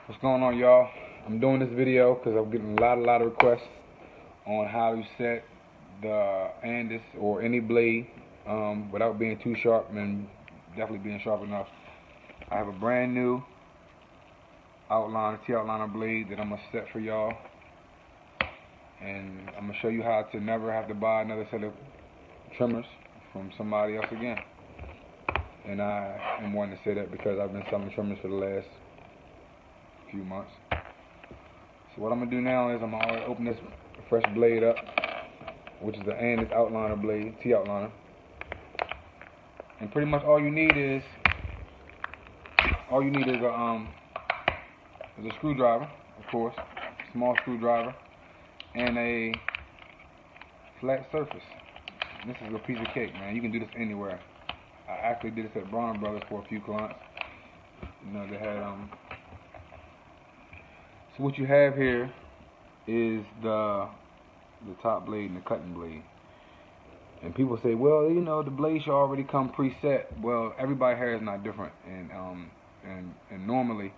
What's going on, y'all? I'm doing this video because I'm getting a lot of requests on how to set the Andis or any blade without being too sharp and definitely being sharp enough. I have a brand new T-outliner blade that I'm going to set for y'all, and I'm going to show you how to never have to buy another set of trimmers from somebody else again. And I am wanting to say that because I've been selling trimmers for the last few months. So what I'm gonna do now is I'm gonna open this fresh blade up, which is the Andis outliner blade, T-outliner. And pretty much all you need is a screwdriver, of course, small screwdriver, and a flat surface. This is a piece of cake, man. You can do this anywhere. I actually did this at BARBER for a few clients. You know, they had So what you have here is the top blade and the cutting blade. And people say, well, you know, the blade should already come preset. Well, everybody's hair is not different, and normally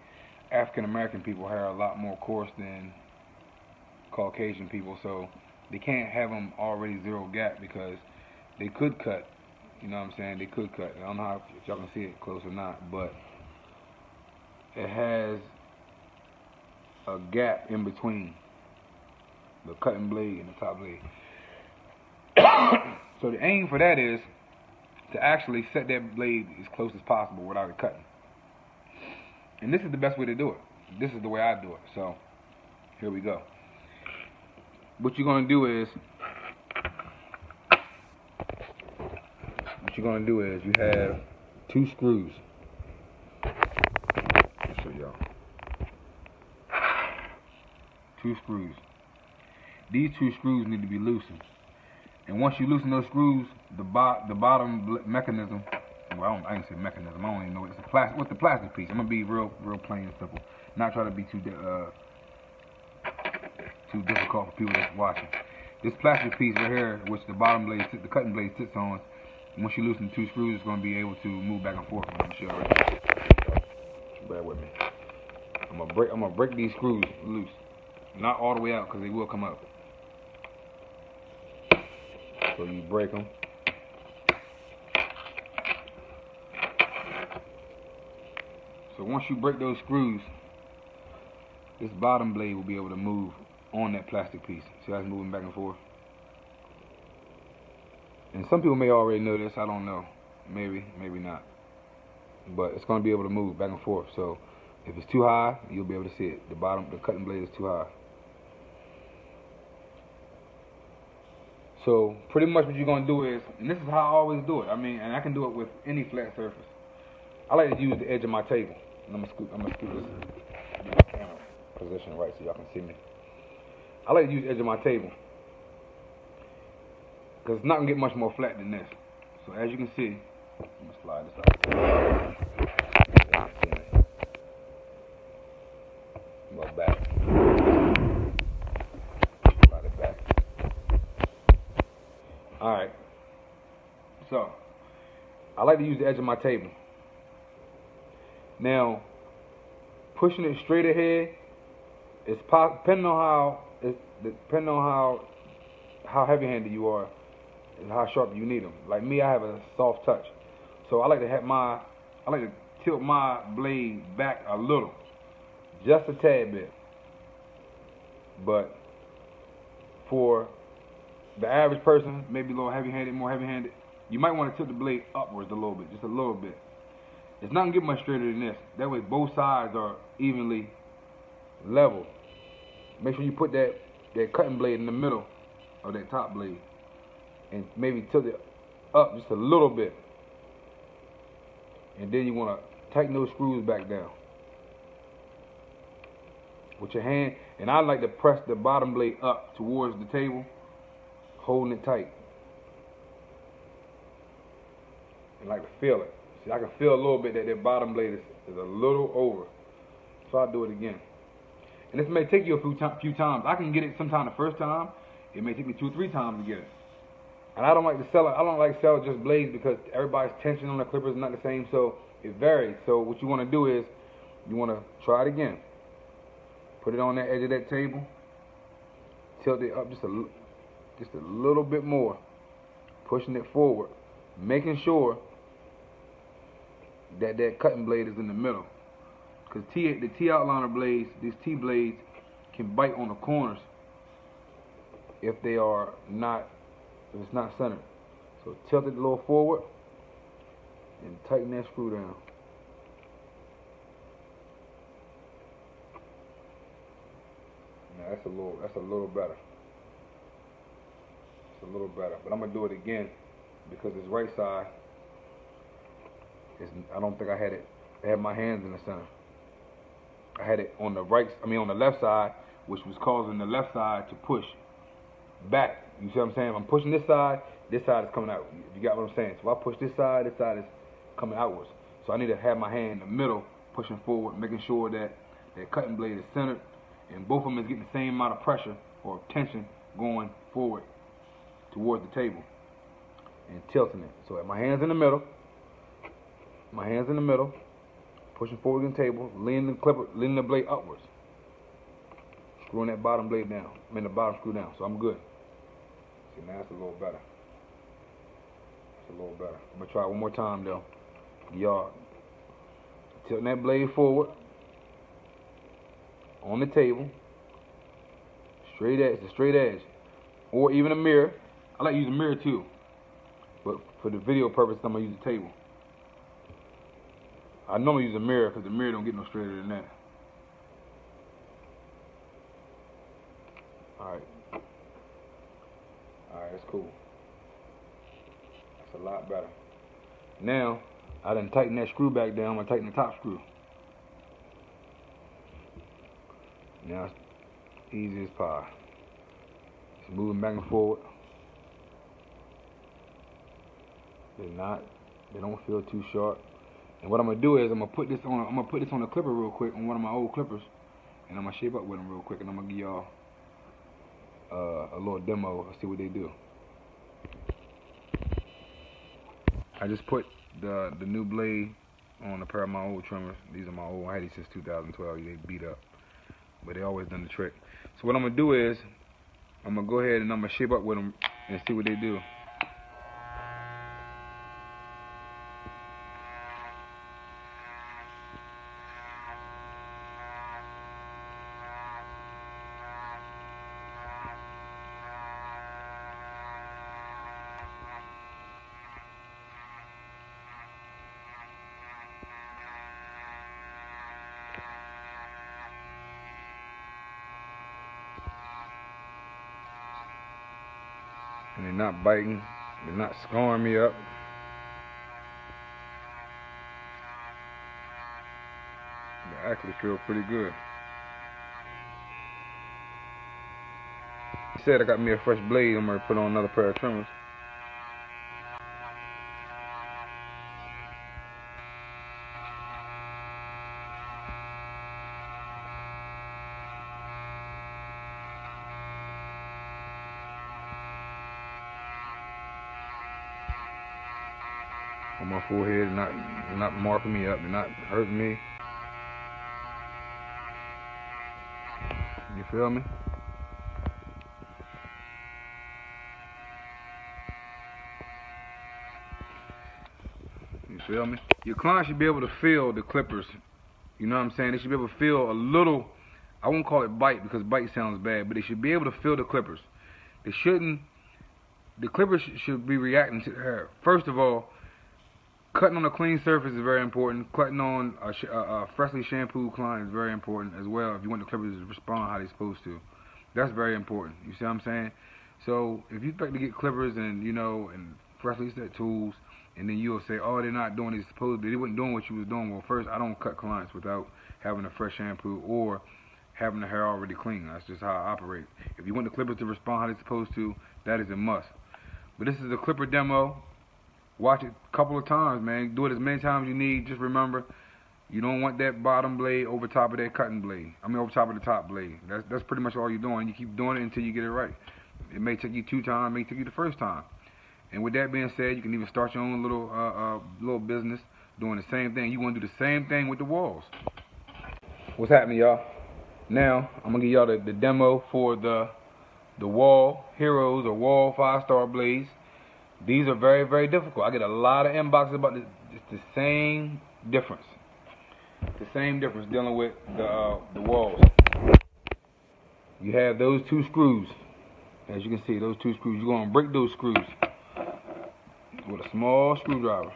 African American people hair are a lot more coarse than Caucasian people, so they can't have them already zero gap because they could cut. You know what I'm saying? They could cut. I don't know if y'all can see it close or not, but it has a gap in between the cutting blade and the top blade. So the aim for that is to actually set that blade as close as possible without it cutting. And this is the best way to do it. This is the way I do it. So here we go. What you're going to do is you have two screws. I'll show y'all. Two screws. These two screws need to be loosened. And once you loosen those screws, the bottom mechanism, well, I didn't say mechanism, I don't even know what it's what's the plastic piece. I'm gonna be real plain and simple. Not try to be too difficult for people that's watching. This plastic piece right here, which the cutting blade sits on, once you loosen the two screws, it's gonna be able to move back and forth. I'm sure. Bear with me. I'm gonna break these screws loose. Not all the way out, because they will come up. So you break them. So once you break those screws, this bottom blade will be able to move on that plastic piece. See how it's moving back and forth? And some people may already know this, I don't know. Maybe not. But it's going to be able to move back and forth. So if it's too high, you'll be able to see it. The cutting blade is too high. So pretty much what you're going to do is, and this is how I always do it. I mean, and I can do it with any flat surface. I like to use the edge of my table. And I'm gonna scoot this camera position right so y'all can see me. I like to use the edge of my table because it's not going to get much more flat than this. So as you can see, I'm going to slide this out. Go back. Slide it back. Alright. So, I like to use the edge of my table. Now, pushing it straight ahead, it's depending on how heavy-handed you are and how sharp you need them. Like me, I have a soft touch, so I like to tilt my blade back a little, just a tad bit. But for the average person, maybe a little heavy-handed, more heavy-handed, you might want to tilt the blade upwards a little bit, just a little bit. It's not gonna get much straighter than this. That way, both sides are evenly level. Make sure you put that cutting blade in the middle of that top blade, and maybe tilt it up just a little bit. And then you want to tighten those screws back down with your hand. And I like to press the bottom blade up towards the table, holding it tight. And like to feel it. See, I can feel a little bit that bottom blade is a little over. So I'll do it again. And this may take you a few times. I can get it sometime the first time. It may take me 2 or 3 times to get it. And I don't like to sell it. I don't like to sell just blades because everybody's tension on the clippers is not the same. So it varies. So what you want to do is you want to try it again. Put it on that edge of that table. Tilt it up just a little bit more. Pushing it forward. Making sure that that cutting blade is in the middle. Because the T outliner blades, these T blades, can bite on the corners if it's not centered. So tilt it a little forward and tighten that screw down. Now that's a little better. It's a little better. But I'm gonna do it again because this right side I don't think I had my hands in the center. I had it on the on the left side, which was causing the left side to push back. You see what I'm saying? If I'm pushing this side is coming out. You got what I'm saying? So if I push this side is coming outwards. So I need to have my hand in the middle, pushing forward, making sure that that cutting blade is centered, and both of them is getting the same amount of pressure or tension going forward towards the table and tilting it. So my hands in the middle, pushing forward in the table, leaning the blade upwards, screwing that bottom blade down. The bottom screw down. So I'm good. See, now it's a little better. It's a little better. I'm gonna try it one more time though. Y'all tilting that blade forward on the table, straight edge, or even a mirror. I like to use a mirror too, but for the video purpose, I'm gonna use the table. I normally use a mirror because the mirror don't get no straighter than that. Alright, that's cool. That's a lot better. Now, I done tighten that screw back down. I'm going to tighten the top screw. Now it's easy as pie. Just moving back and forward. They don't feel too sharp. And what I'm gonna do is I'm gonna put this on a clipper real quick, on one of my old clippers, and I'm gonna shape up with them real quick, and I'm gonna give y'all a little demo. See what they do. I just put the new blade on a pair of my old trimmers. These are my old. I had these since 2012. They beat up, but they always done the trick. So what I'm gonna do is I'm gonna go ahead and I'm gonna shape up with them and see what they do. And they're not biting, they're not scarring me up. They actually feel pretty good. I said I got me a fresh blade. I'm gonna put on another pair of trimmers. On my forehead, not marking me up, they're not hurting me. You feel me? You feel me? Your client should be able to feel the clippers. You know what I'm saying? They should be able to feel a little, I won't call it bite because bite sounds bad, but they should be able to feel the clippers. They shouldn't, the clippers should be reacting to her. First of all, cutting on a clean surface is very important. Cutting on a freshly shampooed client is very important as well if you want the clippers to respond how they're supposed to. That's very important. You see what I'm saying? So if you expect to get clippers and, you know, and freshly set tools, and then you'll say, oh, they're not doing what they're supposed to. They weren't doing what you was doing. Well, first, I don't cut clients without having a fresh shampoo or having the hair already clean. That's just how I operate. If you want the clippers to respond how they're supposed to, that is a must. But this is a clipper demo. Watch it a couple of times, man. Do it as many times as you need. Just remember, you don't want that bottom blade over top of that cutting blade. I mean, over top of the top blade. That's pretty much all you're doing. You keep doing it until you get it right. It may take you 2 times, it may take you the first time. And with that being said, you can even start your own little business doing the same thing. You want to do the same thing with the walls. What's happening, y'all? Now, I'm going to give y'all the demo for the Wall Heroes or Wall 5-star blades. These are very, very difficult. I get a lot of inboxes about this. It's the same difference. The same difference dealing with the walls. You have those 2 screws. As you can see, those 2 screws. You're going to break those screws with a small screwdriver.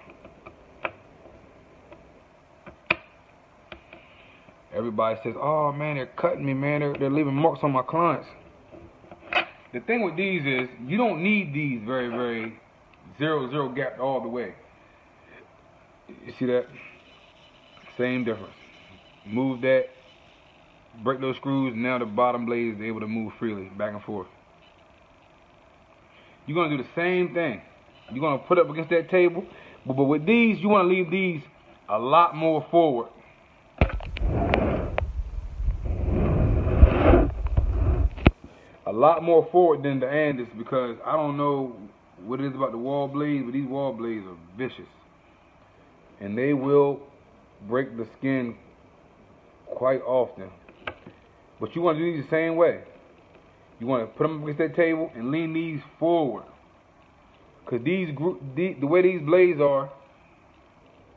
Everybody says, oh man, they're cutting me, man. They're leaving marks on my clients. The thing with these is, you don't need these very, very 0-0 gapped all the way. You see that? Same difference. Move that, break those screws, and now the bottom blade is able to move freely, back and forth. You're going to do the same thing. You're going to put up against that table, but with these, you want to leave these a lot more forward. A lot more forward than the Andis, because I don't know what it is about the wall blades, but these wall blades are vicious. And they will break the skin quite often. But you want to do these the same way. You want to put them against that table and lean these forward. Because the way these blades are,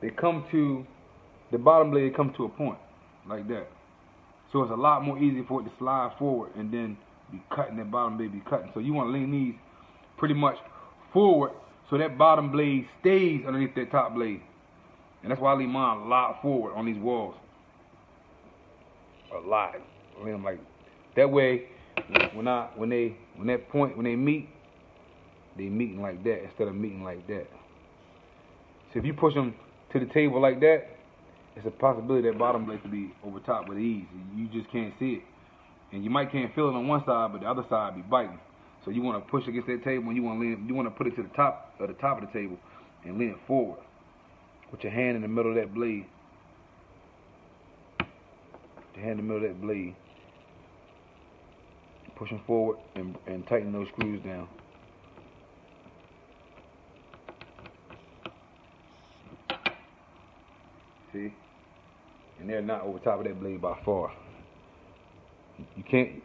they come to, the bottom blade comes to a point, like that. So it's a lot more easy for it to slide forward and then be cutting, that bottom blade be cutting. So you want to lean these pretty much forward so that bottom blade stays underneath that top blade. And that's why I leave mine a lot forward on these walls. A lot. I leave them like that way. When they meet, they meeting like that instead of meeting like that. So if you push them to the table like that, it's a possibility that bottom blade could be over top with ease. You just can't see it. And you might can't feel it on one side, but the other side be biting. So you want to push against that table, and you want to put it to the top of the table and lean it forward with your hand in the middle of that blade. Your hand in the middle of that blade. Pushing forward and tighten those screws down. See? And they're not over top of that blade by far. You can't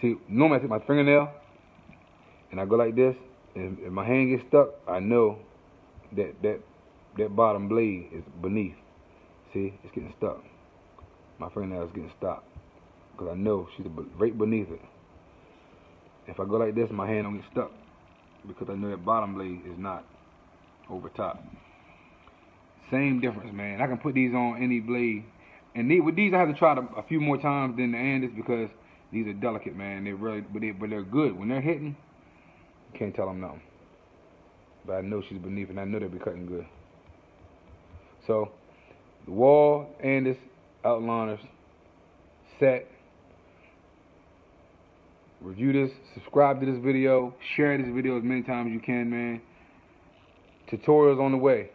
see. Normally I take my fingernail and I go like this, and if my hand gets stuck, I know that bottom blade is beneath. See, it's getting stuck. My fingernail is getting stuck because I know she's right beneath it. If I go like this, my hand don't get stuck because I know that bottom blade is not over top. Same difference, man. I can put these on any blade. And with these, I have to try them a few more times than the Andis because these are delicate, man. They're really, but they're good. When they're hitting, you can't tell them nothing. But I know she's beneath, and I know they'll be cutting good. So, the Wall, Andis, outliners, set. Review this, subscribe to this video, share this video as many times as you can, man. Tutorials on the way.